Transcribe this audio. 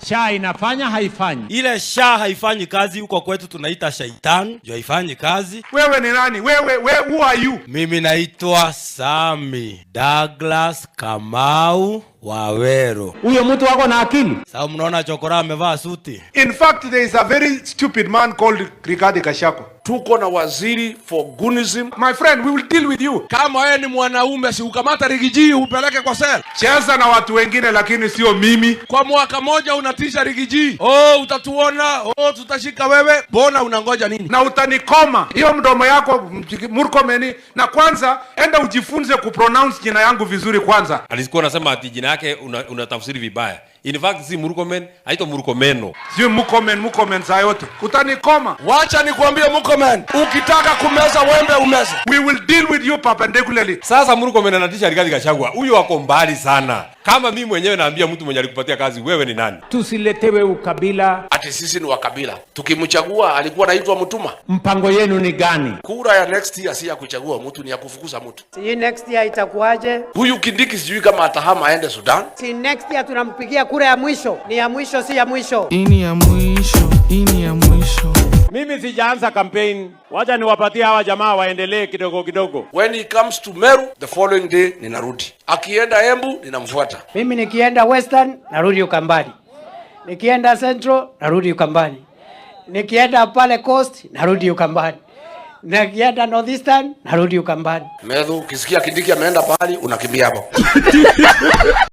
SHA inafanya haifanyi? Ile SHA haifanyi kazi huko kwetu, tunaita shaitani ndio haifanyi kazi. Wewe ni nani? Wewe who are you? Mimi naitwa Sami Douglas Kamau Waweru. Huyo mtu wako na akili? Sasa mnaona chokora amevaa suti. In fact, there is a very stupid man called Rigathi Gachagua. Tuko na waziri for Gunism. My friend, we will deal with you. Kama wewe ni mwanaume, si ukamata Rigiji upeleke kwa sel. Cheza na watu wengine lakini sio mimi. Kwa mwaka moja unatisha Rigiji. Utatuona. Tutashika wewe. Bona unangoja nini? Na utanikoma. Hiyo mdomo yako Murkomeni. Na kwanza enda ujifunze kupronounce jina yangu vizuri kwanza. Alikuwa anasema ati jina yake unatafsiri vibaya. In fact si Murkomen, haito Murkomeno. Sio Murkomen saa yote. Utanikoma. Wacha nikwambie Murkomen, ukitaka kumeza wembe umeze. We will deal with you perpendicularly. Sasa Murkomen anatisha Rigathi Gachagua. Huyo wako mbali sana. Kama mimi mwenyewe naambia mtu mwenye alikupatia kazi, wewe ni nani? Tusiletewe ukabila. Ati sisi ni wakabila. Tukimchagua alikuwa anaitwa Mutuma. Mpango yenu ni gani? Kura ya next year si ya kuchagua mtu, ni ya kufukuza mtu. Si next year itakuwaje? Huyu Kindiki sijui kama atahama aende Sudan. Si next year tunampigia kura ya mwisho. Ni ya mwisho, si ya mwisho. Ini ya mwisho, ini ya mwisho. Mimi sijaanza campaign. Wacha niwapatie hawa jamaa waendelee kidogo kidogo. When he comes to Meru, the following day ninarudi. Akienda Embu ninamfuata. Mimi nikienda Western narudi Ukambani. Nikienda Central narudi Ukambani. Nikienda pale Coast narudi Ukambani. Nikienda Northeastern narudi Ukambani. Meru ukisikia Kindiki ameenda pale unakimbia hapo.